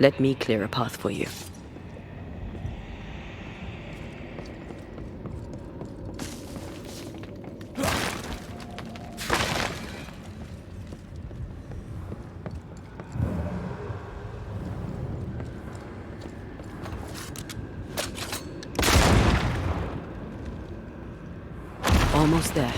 Let me clear a path for you. Almost there.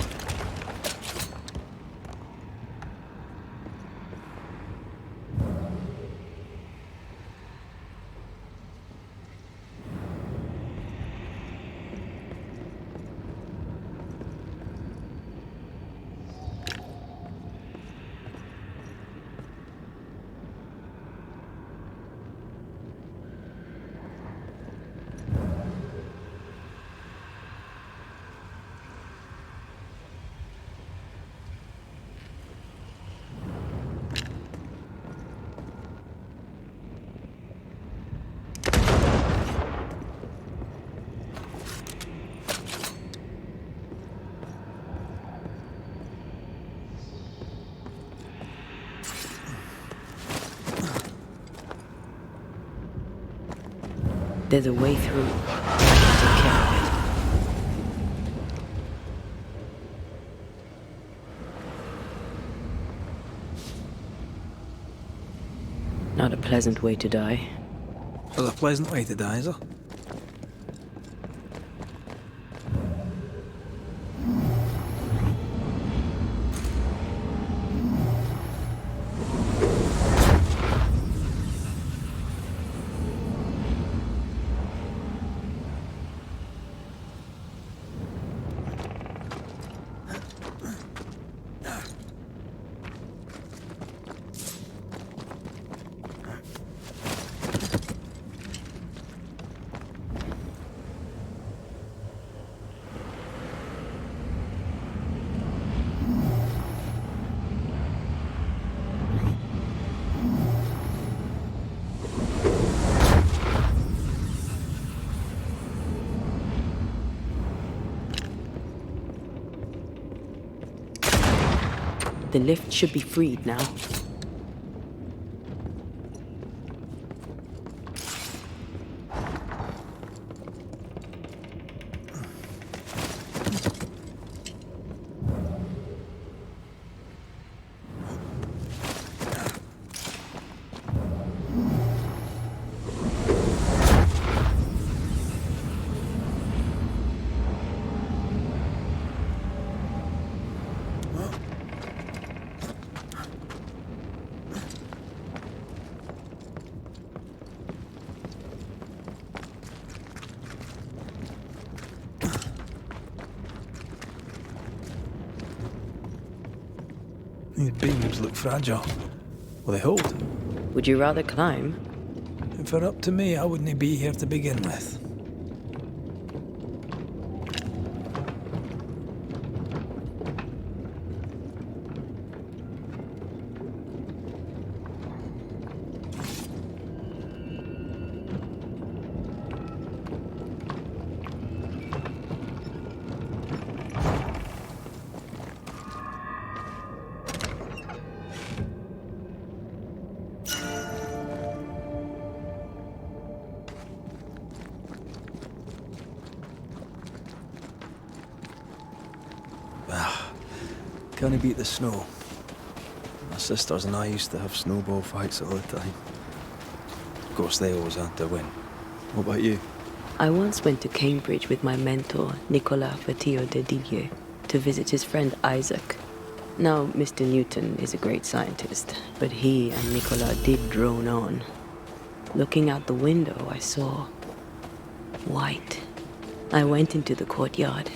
There's a way through. Take care of it. Not a pleasant way to die. Well, a pleasant way to die, is there? The lift should be freed now. These beams look fragile. Will they hold? Would you rather climb? If it were up to me, I wouldn't be here to begin with. Can't beat the snow. My sisters and I used to have snowball fights all the time. Of course, they always had to win. What about you? I once went to Cambridge with my mentor, Nicolas Fatio de Dillier, to visit his friend Isaac. Now, Mr. Newton is a great scientist, but he and Nicolas did drone on. Looking out the window, I saw white. I went into the courtyard.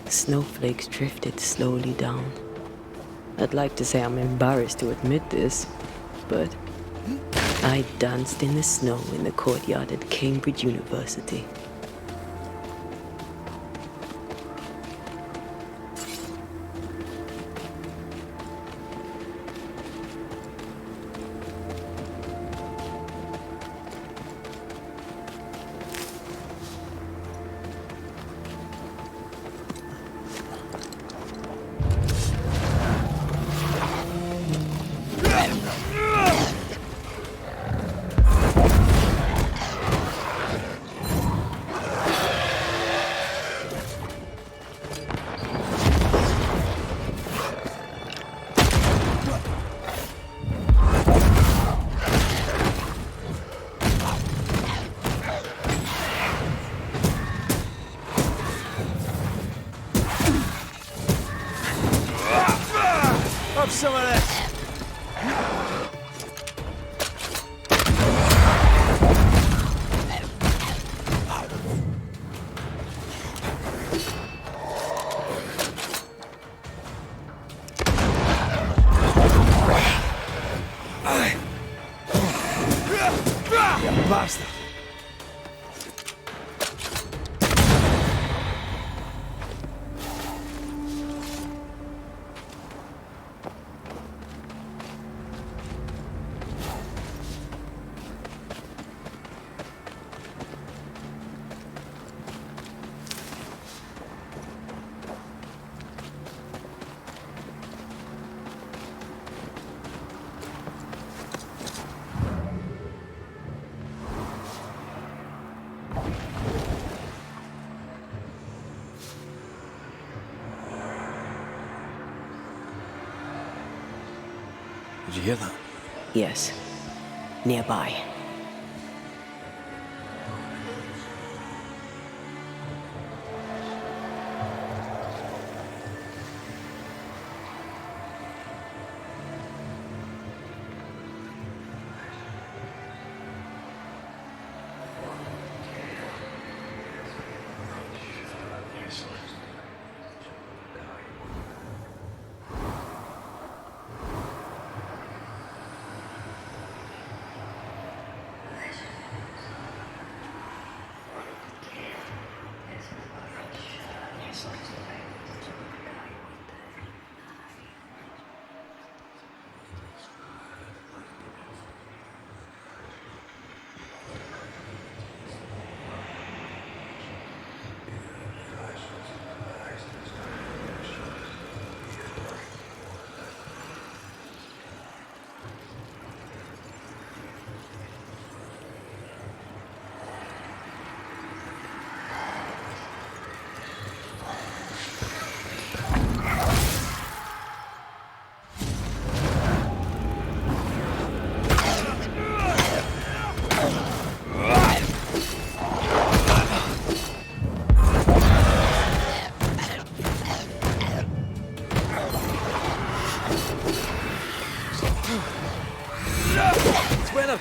Snowflakes drifted slowly down. I'd like to say I'm embarrassed to admit this, but I danced in the snow in the courtyard at Cambridge University. bastard! Did you hear that? Yes. Nearby.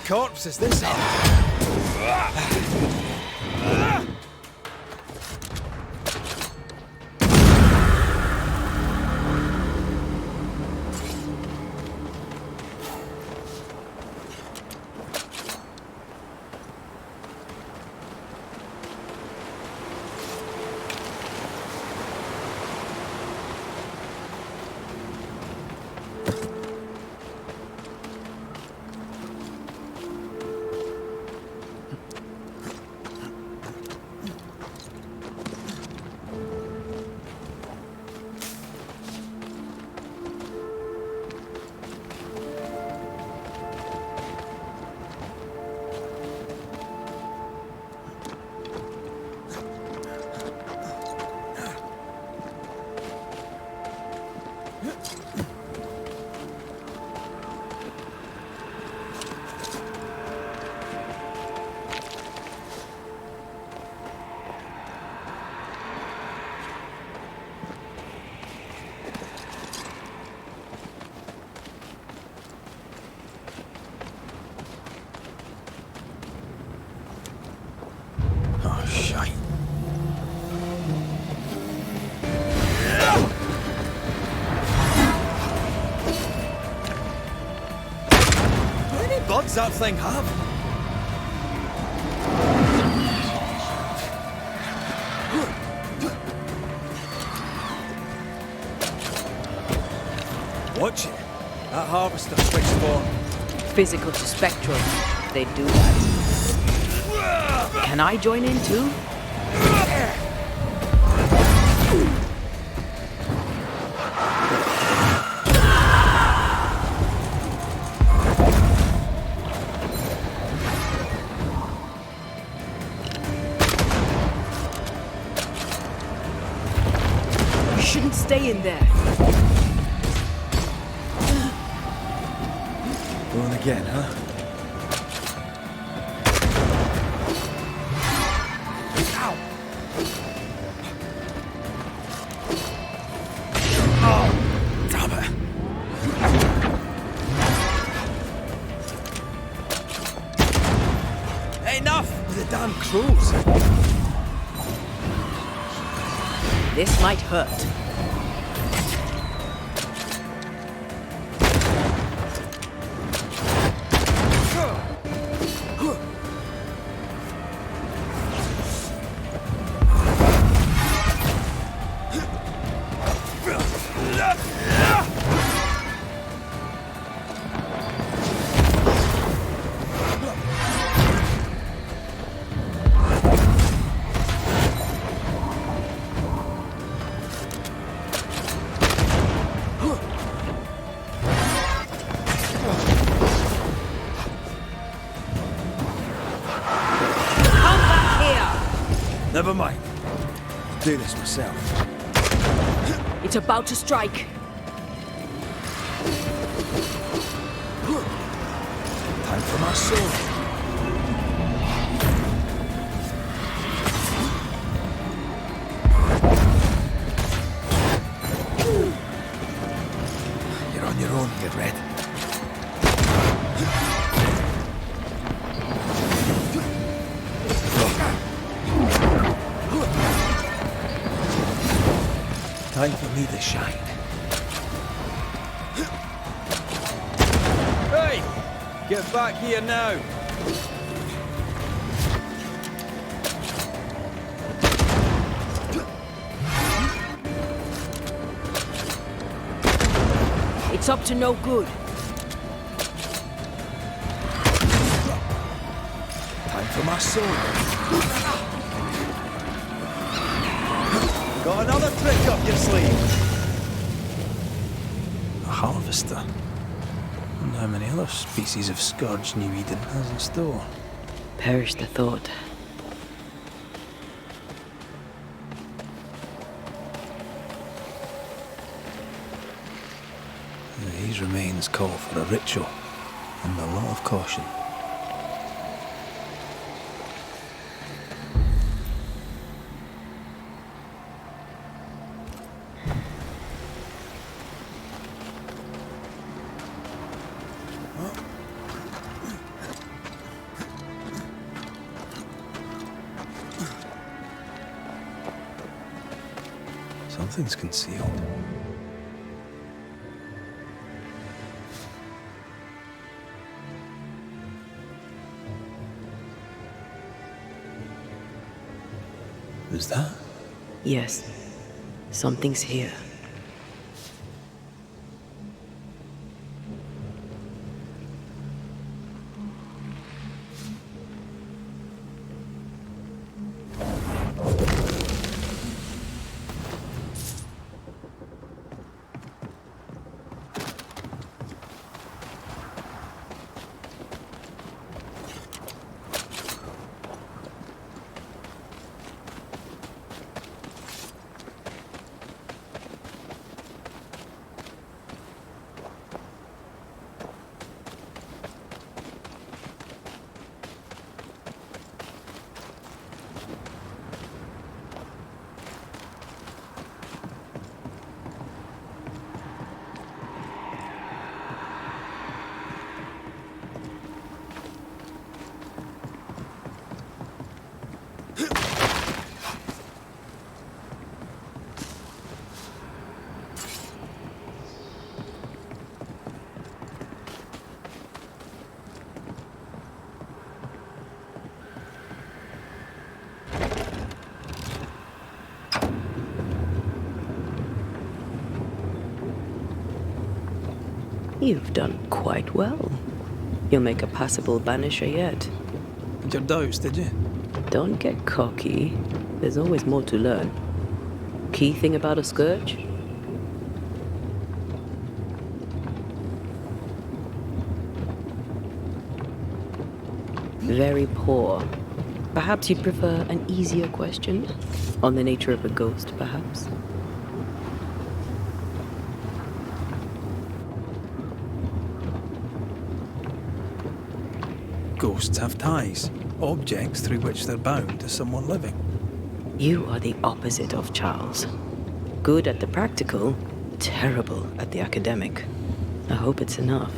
Corpses, this are. What does that thing have? Watch it. That harvester switched on. Physical to spectral. They do that. Can I join in too? Shouldn't stay in there. Going again, huh? Ow! Oh, damn it! Enough with the damn crows! This might hurt. Never mind. I'll do this myself. It's about to strike. Time for my sword. You're on your own here, Red. Time for me to shine. Hey! Get back here now! It's up to no good. Time for my sword. Got another trick up your sleeve. A harvester. I wonder how many other species of scourge New Eden has in store. Perish the thought. These remains call for a ritual and a lot of caution. Something's concealed. Who's that? Yes, something's here. You've done quite well. You'll make a passable Banisher yet. Had your doubts, did you? Don't get cocky. There's always more to learn. Key thing about a scourge? Very poor. Perhaps you'd prefer an easier question? On the nature of a ghost, perhaps? Ghosts have ties, objects through which they're bound to someone living. You are the opposite of Charles. Good at the practical, terrible at the academic. I hope it's enough.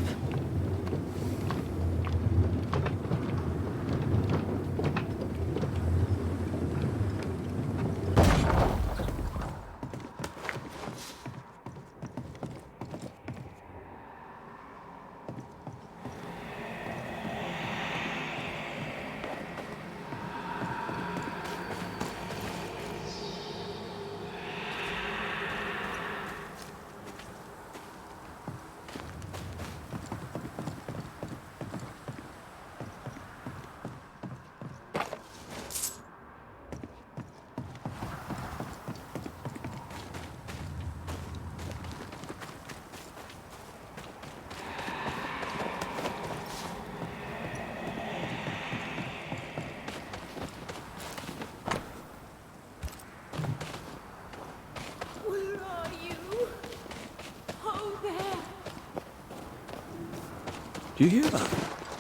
Do you hear that?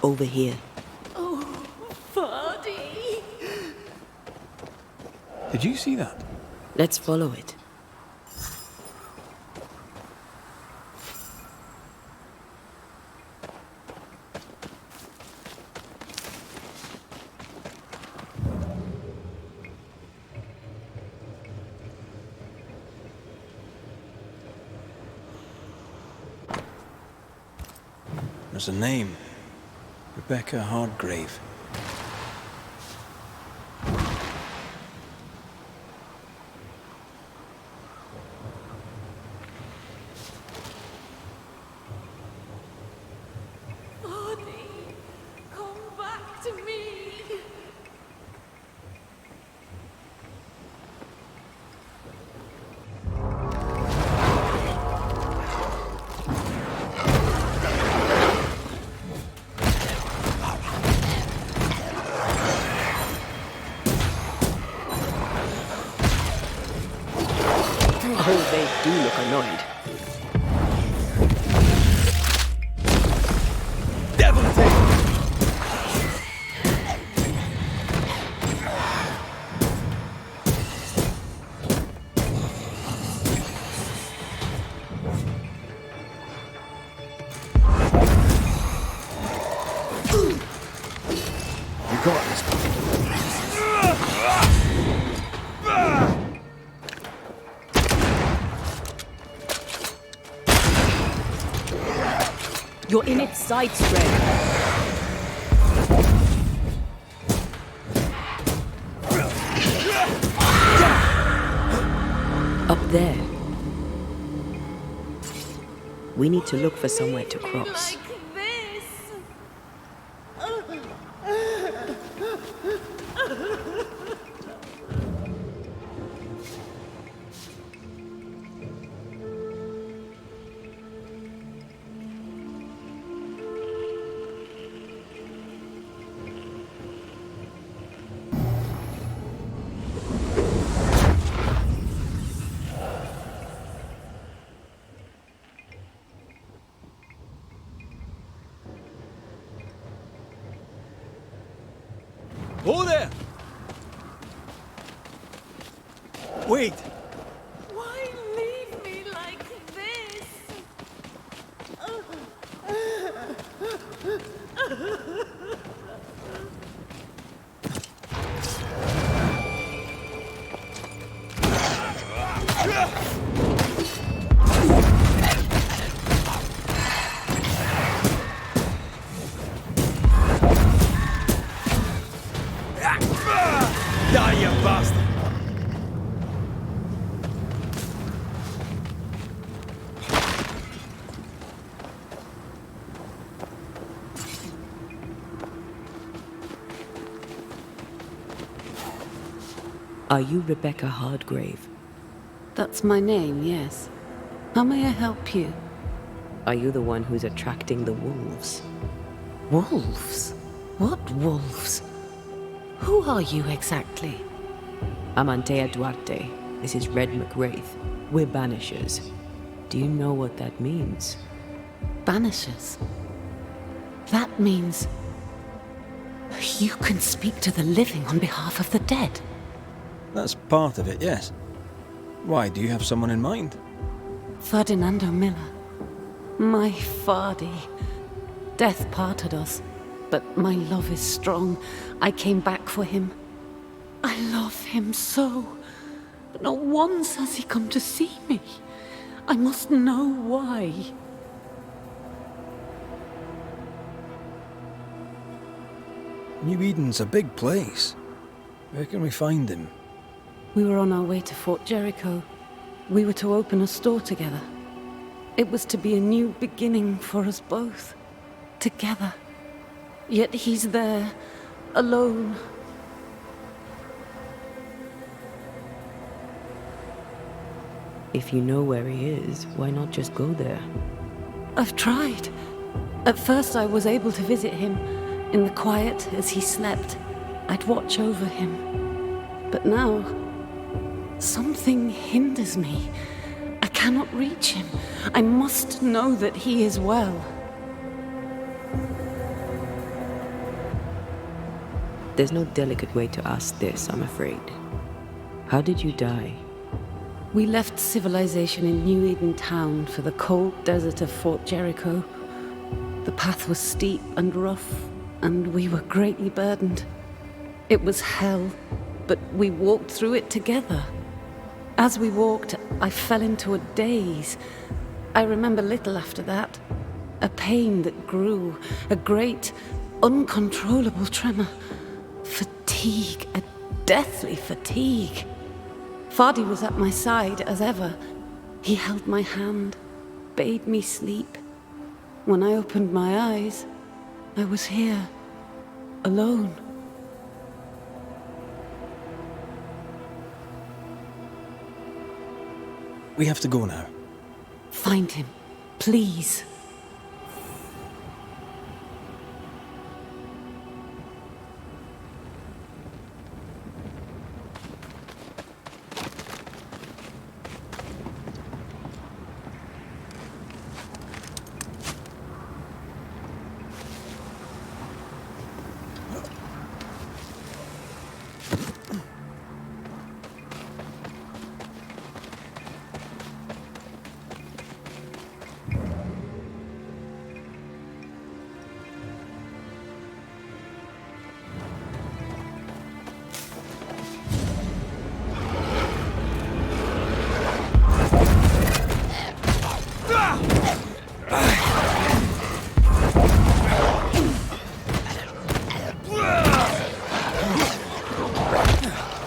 Over here. Oh, Vardy! Did you see that? Let's follow it. There's a name. Rebecca Hardgrave. Vardy, come back to me! Oh, they do look annoyed. Devil take! You got this. You're in its sights, Red. Up there. We need to look for somewhere to cross. Like this! Oh there! Wait! Why leave me like this? Die, you bastard! Are you Rebecca Hardgrave? That's my name, yes. How may I help you? Are you the one who's attracting the wolves? Wolves? What wolves? Who are you exactly? I'm Antea Duarte. This is Red McWraith. We're Banishers. Do you know what that means? Banishers? That means... you can speak to the living on behalf of the dead. That's part of it, yes. Why, do you have someone in mind? Ferdinando Miller. My Vardy. Death parted us, but my love is strong. I came back for him. I love him so. But not once has he come to see me. I must know why. New Eden's a big place. Where can we find him? We were on our way to Fort Jericho. We were to open a store together. It was to be a new beginning for us both. Together. Yet he's there, alone. If you know where he is, why not just go there? I've tried. At first I was able to visit him in the quiet as he slept. I'd watch over him. But now, something hinders me. I cannot reach him. I must know that he is well. There's no delicate way to ask this, I'm afraid. How did you die? We left civilization in New Eden Town for the cold desert of Fort Jericho. The path was steep and rough, and we were greatly burdened. It was hell, but we walked through it together. As we walked, I fell into a daze. I remember little after that. A pain that grew, a great, uncontrollable tremor. Fatigue, a deathly fatigue. Fardy was at my side as ever. He held my hand, bade me sleep. When I opened my eyes, I was here, alone. We have to go now. Find him, please.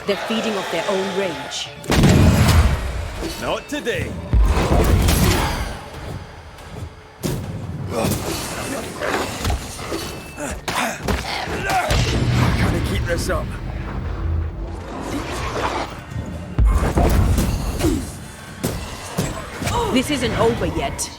They're feeding off their own rage. Not today. Gotta keep this up. This isn't over yet.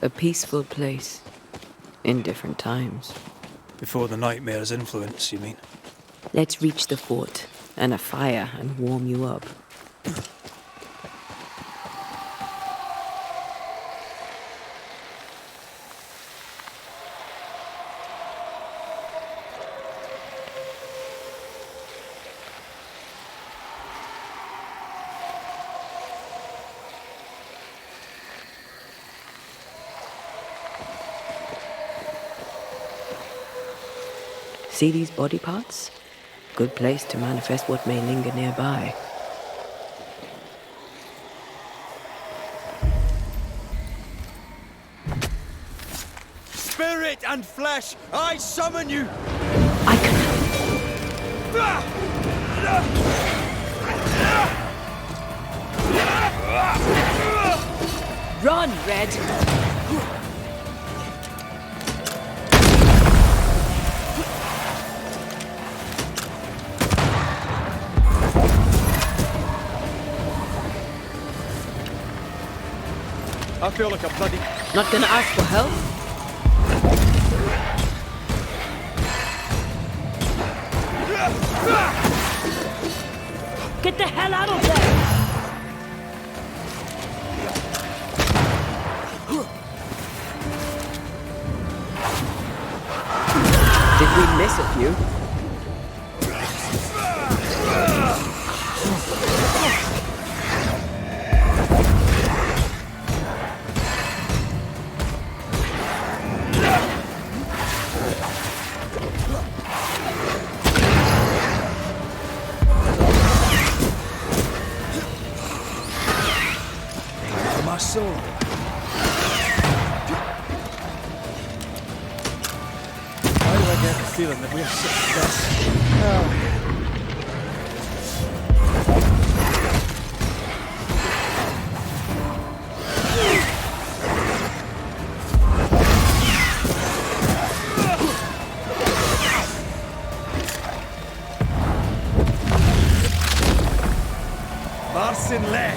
A peaceful place, in different times. Before the nightmare's influence, you mean? Let's reach the fort and a fire and warm you up. See these body parts? Good place to manifest what may linger nearby. Spirit and flesh, I summon you! I can... Run, Red! I feel like a bloody... Not gonna ask for help? Get the hell out of there! Did we miss a few? My soul. Why do I get the feeling that we're such this? Oh. missing leg!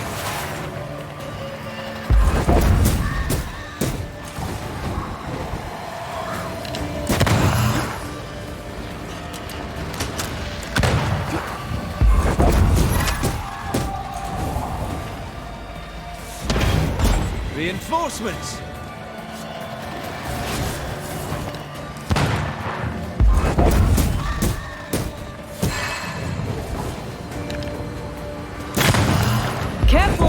Reinforcements! Careful!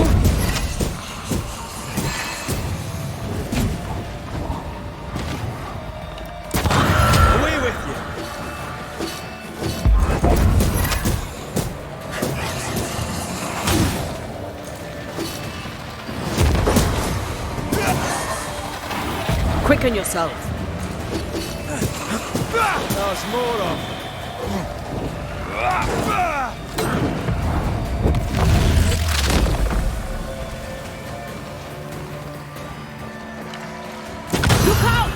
Away with you! Quicken yourself. There's more of. Look out!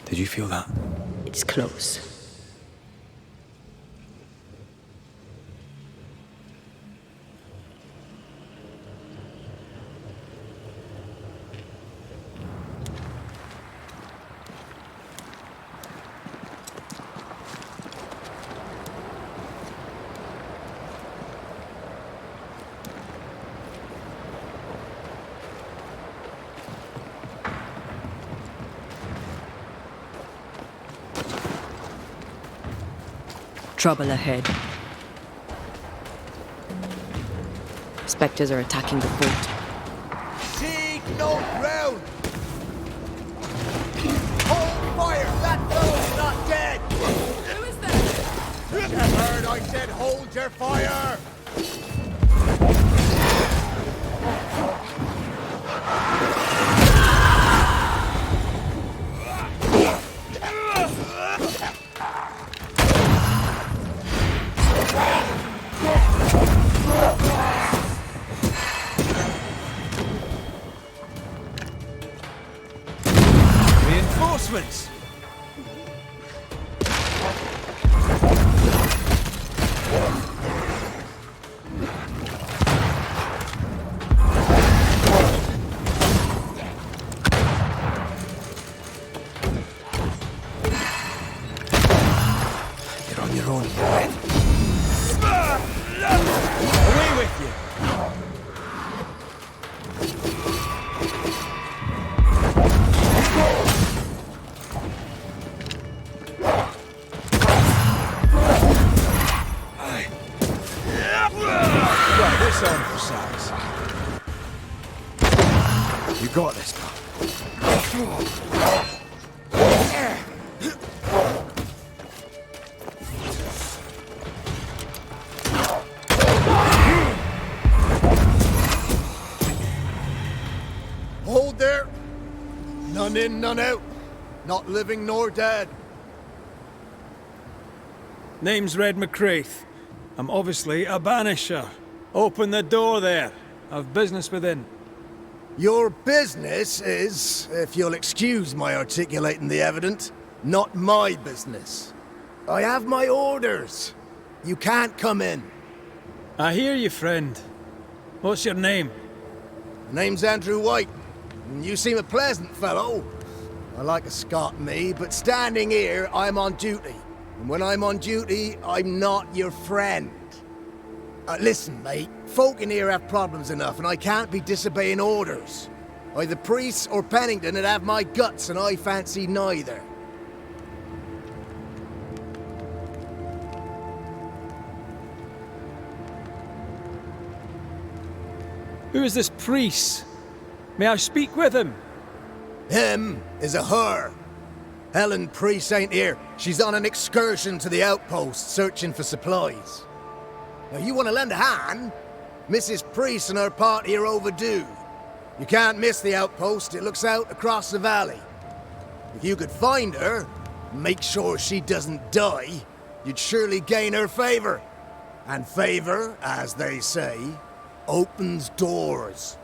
Did you feel that? It's close. Trouble ahead. Spectres are attacking the fort. Seek no ground! Hold fire! That fellow's not dead! Who is that? You heard I said hold your fire! Reinforcements! You're on your own, Red. Away with you! Right, this on for size. You got this, pal. Hold there! None in, none out. Not living nor dead. Name's Red McRaith. I'm obviously a banisher. Open the door there. I've business within. Your business is, if you'll excuse my articulating the evident, not my business. I have my orders. You can't come in. I hear you, friend. What's your name? Name's Andrew White. You seem a pleasant fellow. I like a Scot, me, but standing here, I'm on duty. And when I'm on duty, I'm not your friend. Listen, mate. Folk in here have problems enough, and I can't be disobeying orders. Either priests or Pennington would have my guts, and I fancy neither. Who is this priest? May I speak with him? Him is a her. Helen Priest ain't here. She's on an excursion to the outpost, searching for supplies. Now, you want to lend a hand? Mrs. Priest and her party are overdue. You can't miss the outpost. It looks out across the valley. If you could find her, make sure she doesn't die, you'd surely gain her favor. And favor, as they say, opens doors.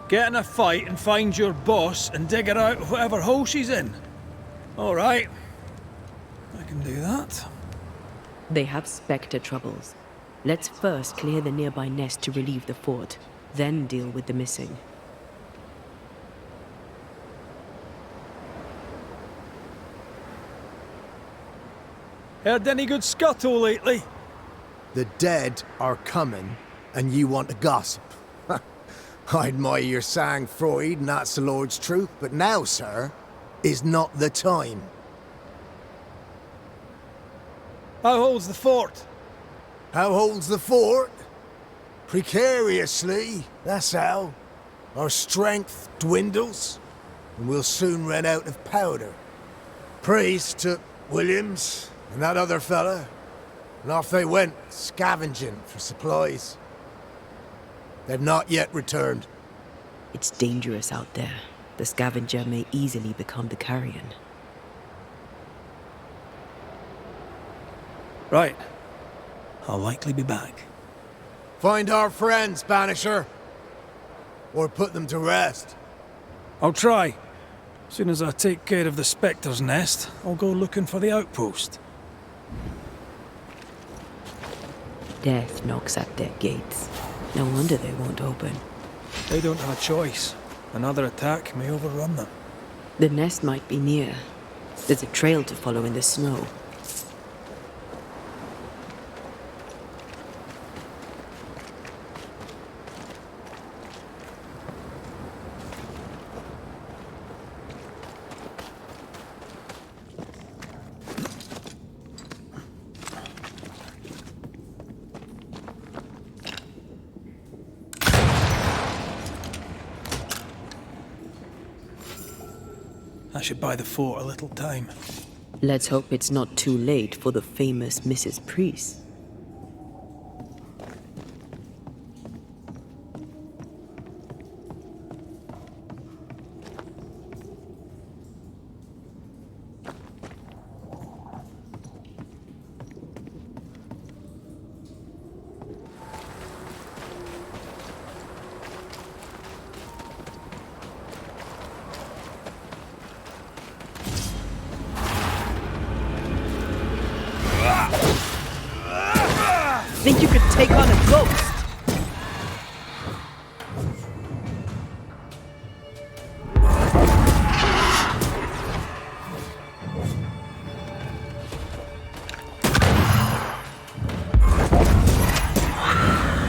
Get in a fight and find your boss and dig her out of whatever hole she's in. All right. I can do that. They have Spectre troubles. Let's first clear the nearby nest to relieve the fort, then deal with the missing. Heard any good scuttle lately? The dead are coming, and you want to gossip. I admire your sang-froid, and that's the Lord's truth, but now, sir, is not the time. How holds the fort? How holds the fort? Precariously, that's how. Our strength dwindles, and we'll soon run out of powder. Priest took Williams and that other fella, and off they went, scavenging for supplies. They've not yet returned. It's dangerous out there. The scavenger may easily become the carrion. Right. I'll likely be back. Find our friends, Banisher. Or put them to rest. I'll try. As soon as I take care of the Spectre's nest, I'll go looking for the outpost. Death knocks at their gates. No wonder they won't open. They don't have a choice. Another attack may overrun them. The nest might be near. There's a trail to follow in the snow. I should buy the fort a little time. Let's hope it's not too late for the famous Mrs. Priest. Think you could take on a ghost?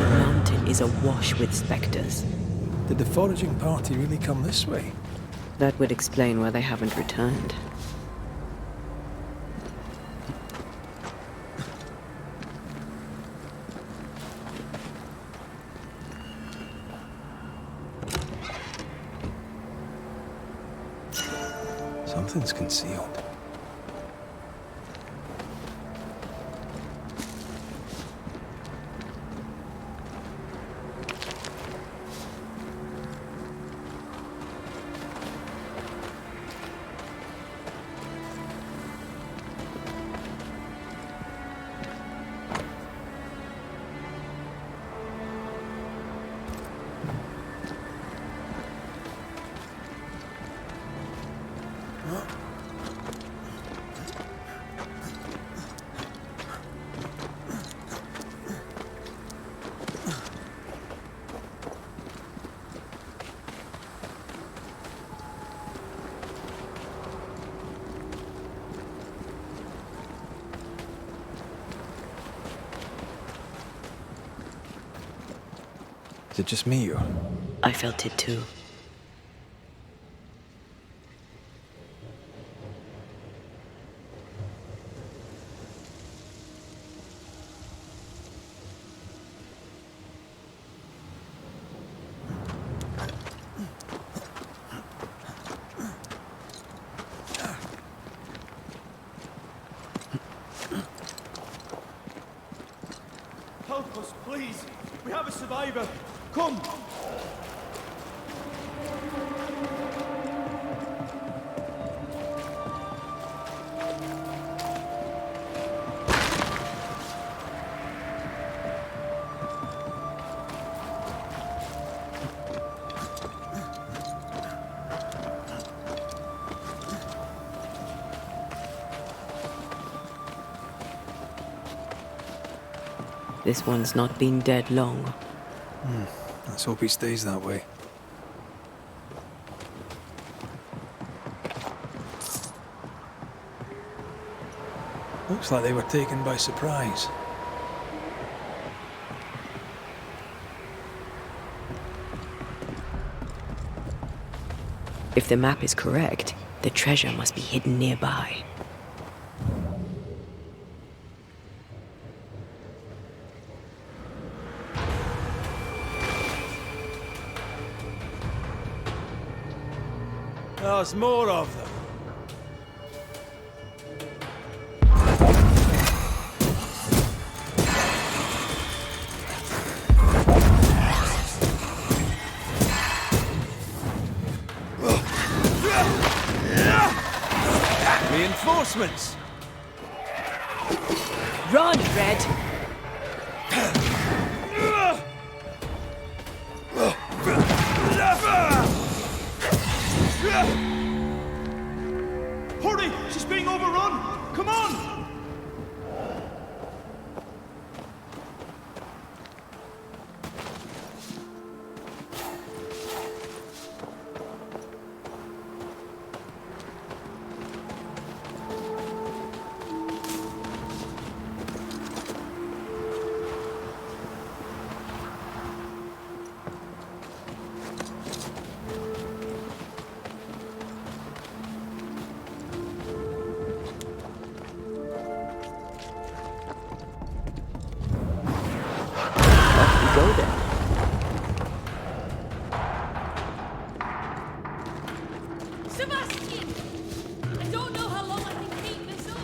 The mountain is awash with specters. Did the foraging party really come this way? That would explain why they haven't returned. Something's concealed. it just me, or? I felt it too. Help us, please. We have a survivor. Come. This one's not been dead long. Let's hope he stays that way. Looks like they were taken by surprise. If the map is correct, the treasure must be hidden nearby. There's more of them. Reinforcements! Run, Red! Hurry! She's being overrun! Come on! Go then. Sebastian! I don't know how long I can keep this up.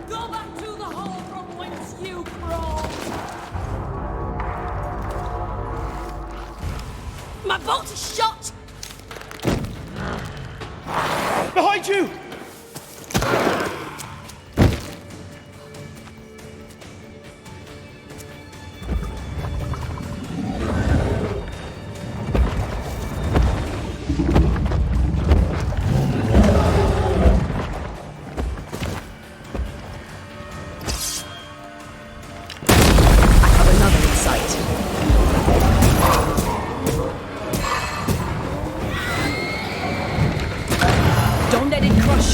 Go back to the hole from whence you crawled! My bolt is shot! Behind you! Don't let it crush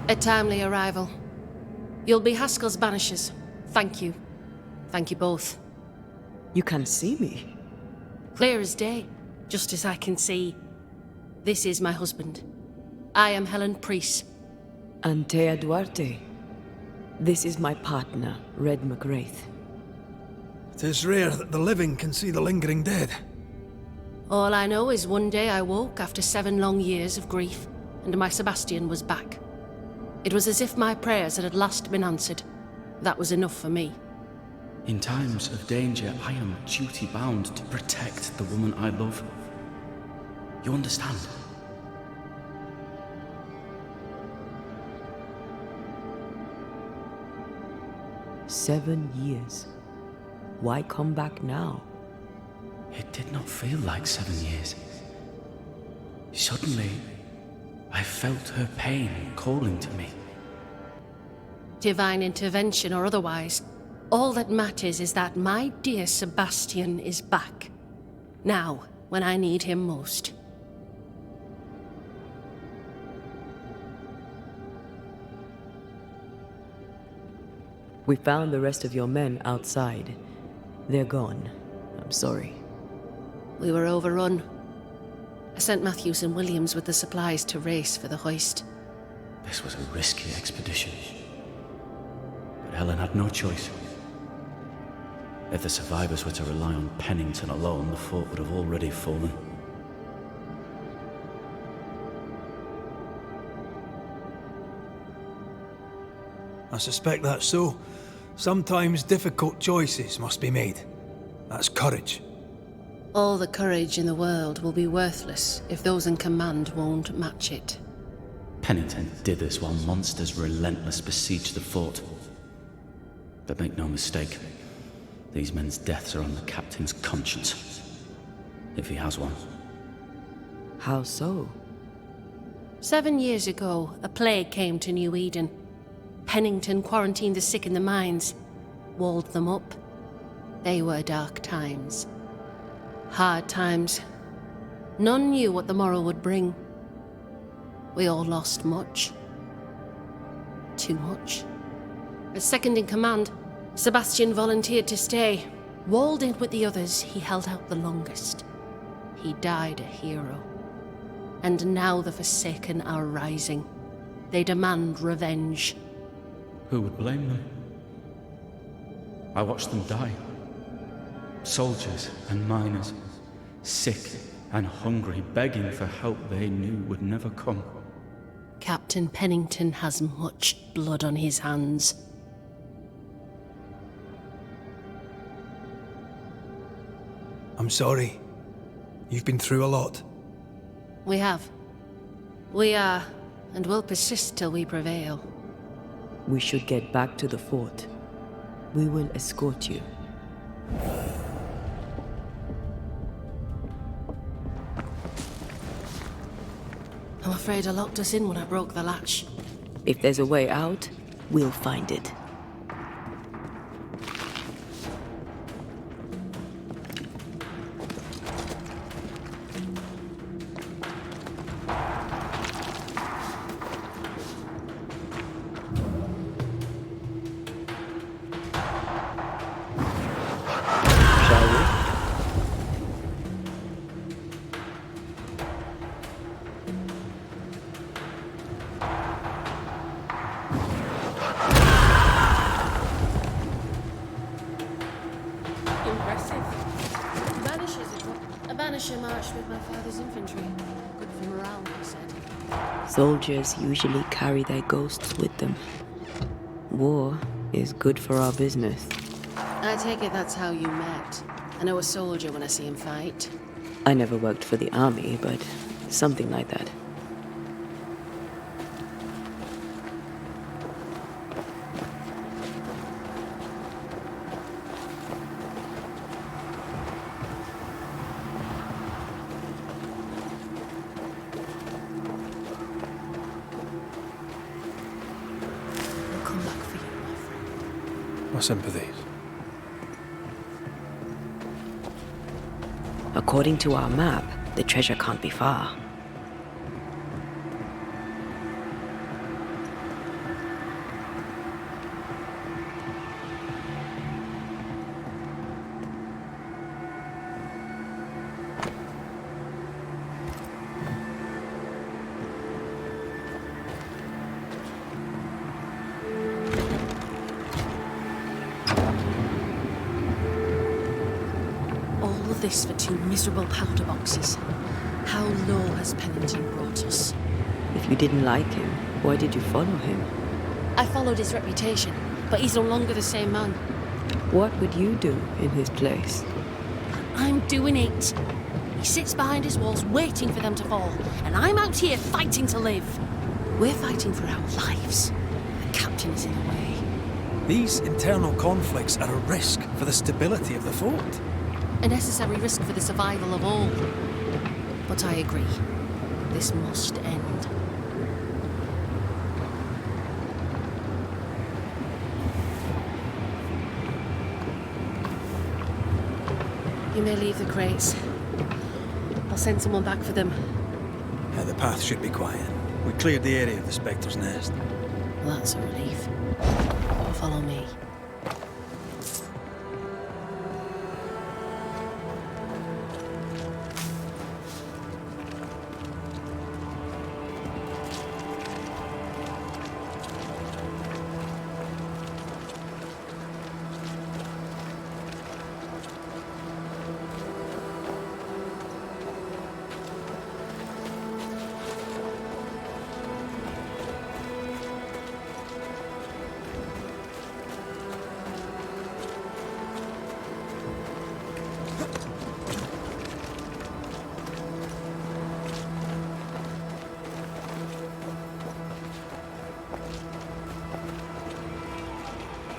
A timely arrival. You'll be Haskell's Banishers. Thank you. Thank you both. You can see me. Clear as day, just as I can see. This is my husband. I am Helen Priest. Antea Duarte. This is my partner, Red McRaith. It is rare that the living can see the lingering dead. All I know is one day I woke after 7 long years of grief, and my Sebastian was back. It was as if my prayers had at last been answered. That was enough for me. In times of danger, I am duty-bound to protect the woman I love. You understand? "7 years. Why come back now?" It did not feel like 7 years. Suddenly, I felt her pain calling to me. Divine intervention or otherwise, all that matters is that my dear Sebastian is back. Now, when I need him most. We found the rest of your men outside. They're gone. I'm sorry. We were overrun. I sent Matthews and Williams with the supplies to Raith for the hoist. This was a risky expedition. But Helen had no choice. If the survivors were to rely on Pennington alone, the fort would have already fallen. I suspect that's so. Sometimes difficult choices must be made. That's courage. All the courage in the world will be worthless if those in command won't match it. Pennington did this while monsters relentless besieged the fort. But make no mistake, these men's deaths are on the captain's conscience. If he has one. How so? 7 years ago, a plague came to New Eden. Pennington quarantined the sick in the mines, walled them up. They were dark times. Hard times. None knew what the morrow would bring. We all lost much. Too much. As second in command, Sebastian volunteered to stay. Walled in with the others, he held out the longest. He died a hero. And now the Forsaken are rising. They demand revenge. Who would blame them? I watched them die. Soldiers and miners, sick and hungry, begging for help they knew would never come. Captain Pennington has much blood on his hands. I'm sorry. You've been through a lot. We have. We are, and will persist till we prevail. We should get back to the fort. We will escort you. I'm afraid I locked us in when I broke the latch. If there's a way out, we'll find it. Banisher marched with my father's infantry. Good for morale, he said. Soldiers usually carry their ghosts with them. War is good for our business. I take it that's how you met. I know a soldier when I see him fight. I never worked for the army, but something like that. We'll come back for you, my friend. My sympathies. According to our map, the treasure can't be far. this for 2 miserable powder boxes. How low has Pennington brought us? If you didn't like him, why did you follow him? I followed his reputation, but he's no longer the same man. What would you do in his place? I'm doing it. He sits behind his walls waiting for them to fall, and I'm out here fighting to live. We're fighting for our lives. The captain is in the way. These internal conflicts are a risk for the stability of the fort. A necessary risk for the survival of all. But I agree. This must end. You may leave the crates. I'll send someone back for them. Yeah, the path should be quiet. We cleared the area of the Spectre's nest. Well, that's a relief. Follow me.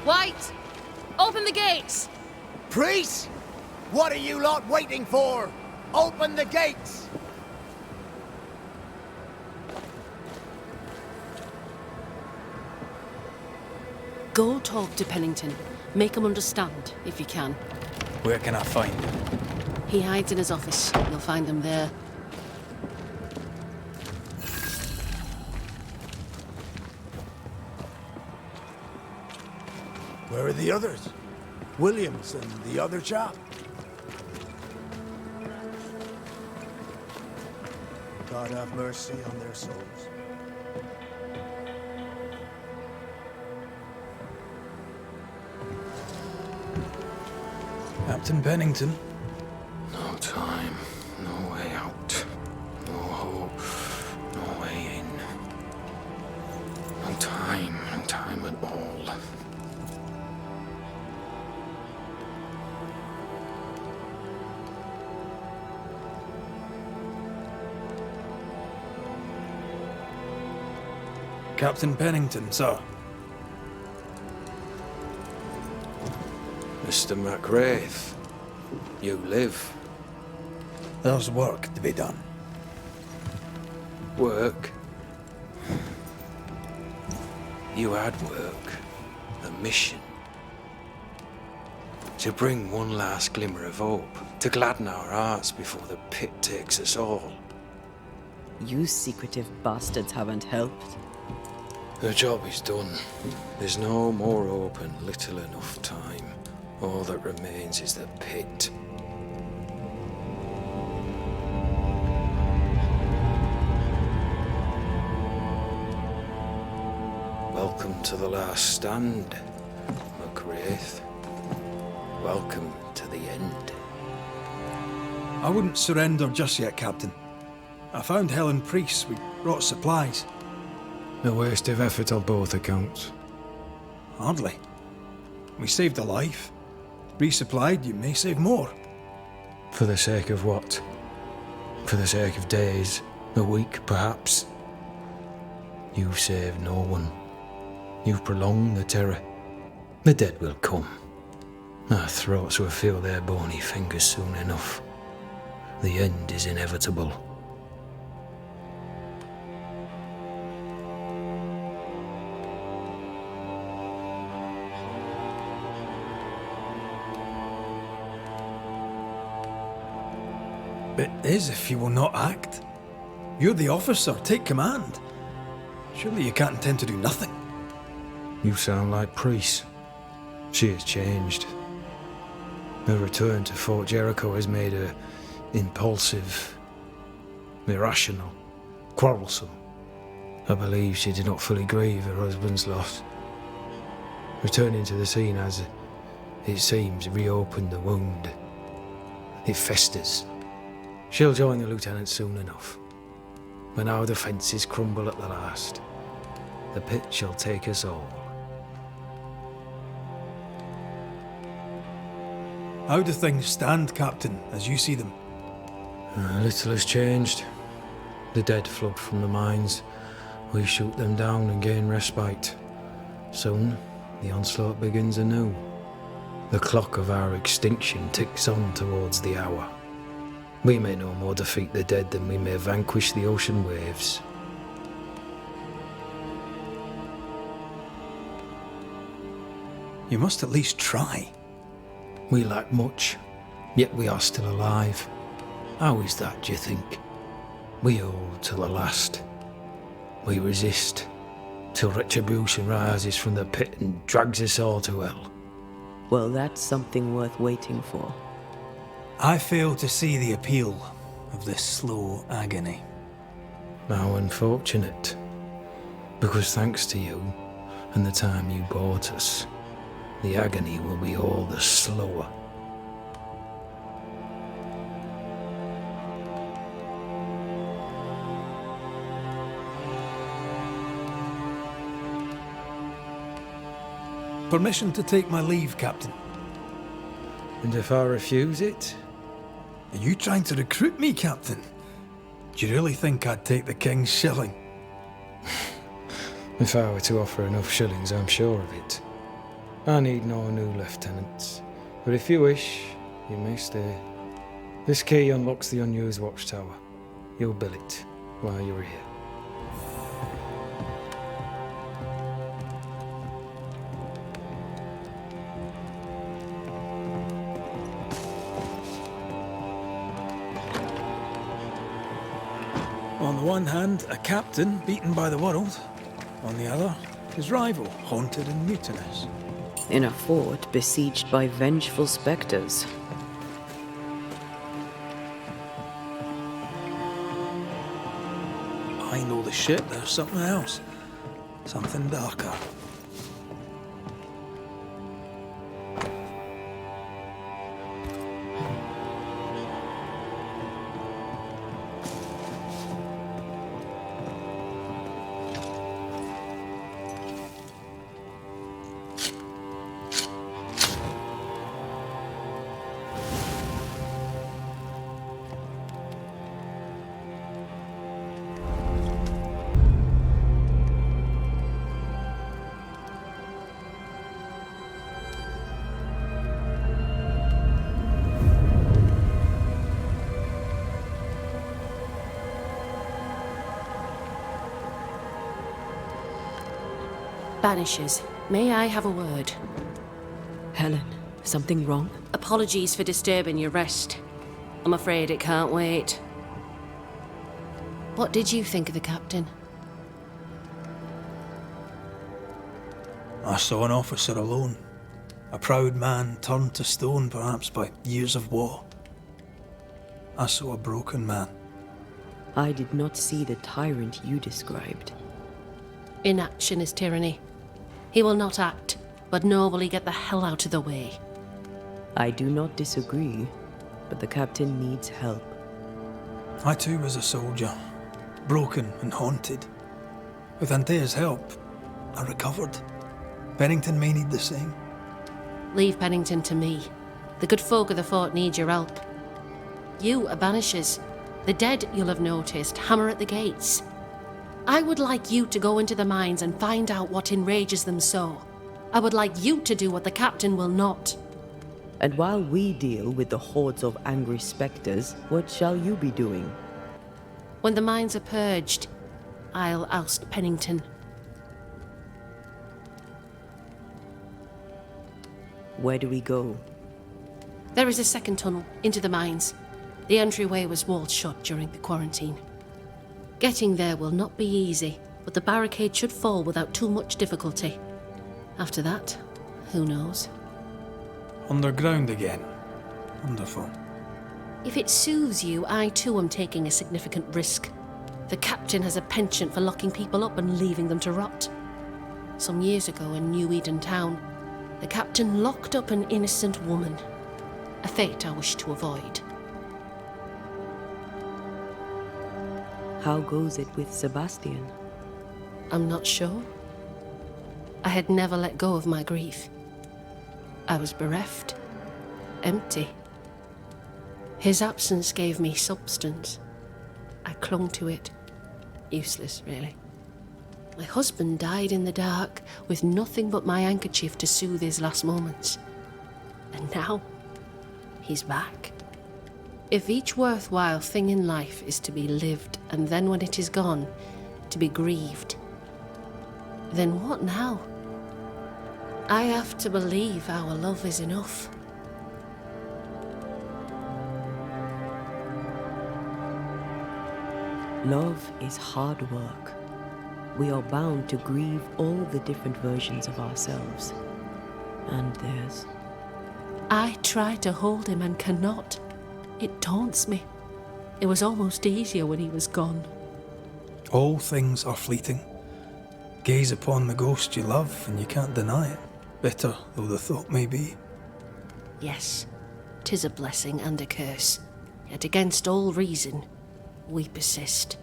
White! Open the gates! Priest! What are you lot waiting for? Open the gates! Go talk to Pennington. Make him understand, if you can. Where can I find him? He hides in his office. You'll find him there. Where are the others? Williams and the other chap? God have mercy on their souls. Captain Pennington. No time, no way out. No hope, no way in. No time at all. Captain Pennington, sir. Mr. Raith, you live. There's work to be done. Work? You had work. A mission. To bring one last glimmer of hope. To gladden our hearts before the pit takes us all. You secretive bastards haven't helped. The job is done. There's no more hope and little enough time. All that remains is the pit. Welcome to the last stand, Raith. Welcome to the end. I wouldn't surrender just yet, Captain. I found Helen Priest. We brought supplies. A waste of effort on both accounts. Hardly. We saved a life. Resupplied, you may save more. For the sake of what? For the sake of days, a week perhaps? You've saved no one. You've prolonged the terror. The dead will come. Our throats will feel their bony fingers soon enough. The end is inevitable. It is if you will not act. You're the officer, take command. Surely you can't intend to do nothing. You sound like Priest. She has changed. Her return to Fort Jericho has made her impulsive, irrational, quarrelsome. I believe she did not fully grieve her husband's loss. Returning to the scene has, it seems, reopened the wound. It festers. She'll join the lieutenant soon enough. When our defences crumble at the last, the pit shall take us all. How do things stand, Captain, as you see them? Little has changed. The dead flood from the mines. We shoot them down and gain respite. Soon, the onslaught begins anew. The clock of our extinction ticks on towards the hour. We may no more defeat the dead than we may vanquish the ocean waves. You must at least try. We lack much, yet we are still alive. How is that, do you think? We hold till the last. We resist, till retribution rises from the pit and drags us all to hell. Well, that's something worth waiting for. I fail to see the appeal of this slow agony. How unfortunate. Because thanks to you, and the time you bought us, the agony will be all the slower. Permission to take my leave, Captain. And if I refuse it? Are you trying to recruit me, Captain? Do you really think I'd take the King's shilling? If I were to offer enough shillings, I'm sure of it. I need no new lieutenants, but if you wish, you may stay. This key unlocks the unused watchtower. You'll bill it while you're here. On the one hand, a captain beaten by the world. On the other, his rival, haunted and mutinous. In a fort besieged by vengeful spectres. I know the ship, there's something else. Something darker. Banishers, may I have a word? Helen, something wrong? Apologies for disturbing your rest. I'm afraid it can't wait. What did you think of the captain? I saw an officer alone. A proud man turned to stone, perhaps by years of war. I saw a broken man. I did not see the tyrant you described. Inaction is tyranny. He will not act, but nor will he get the hell out of the way. I do not disagree, but the captain needs help. I too was a soldier, broken and haunted. With Antea's help, I recovered. Pennington may need the same. Leave Pennington to me. The good folk of the fort need your help. You are Banishers. The dead, you'll have noticed, hammer at the gates. I would like you to go into the mines and find out what enrages them so. I would like you to do what the captain will not. And while we deal with the hordes of angry spectres, what shall you be doing? When the mines are purged, I'll oust Pennington. Where do we go? There is a second tunnel into the mines. The entryway was walled shut during the quarantine. Getting there will not be easy, but the barricade should fall without too much difficulty. After that, who knows? Underground again. Wonderful. If it soothes you, I too am taking a significant risk. The captain has a penchant for locking people up and leaving them to rot. Some years ago in New Eden town, the captain locked up an innocent woman. A fate I wish to avoid. How goes it with Sebastian? I'm not sure. I had never let go of my grief. I was bereft, empty. His absence gave me substance. I clung to it. Useless, really. My husband died in the dark with nothing but my handkerchief to soothe his last moments. And now, he's back. If each worthwhile thing in life is to be lived, and then when it is gone, to be grieved, then what now? I have to believe our love is enough. Love is hard work. We are bound to grieve all the different versions of ourselves. And theirs. I try to hold him and cannot. It taunts me. It was almost easier when he was gone. All things are fleeting. Gaze upon the ghost you love and you can't deny it, bitter though the thought may be. Yes, 'tis a blessing and a curse. Yet against all reason, we persist.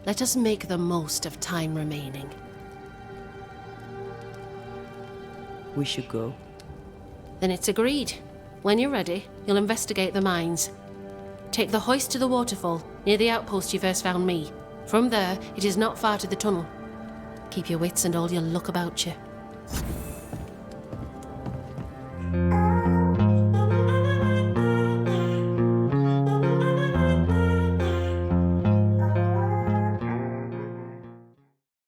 Let us make the most of time remaining. We should go. Then it's agreed. When you're ready, you'll investigate the mines. Take the hoist to the waterfall, near the outpost you first found me. From there, it is not far to the tunnel. Keep your wits and all your luck about you.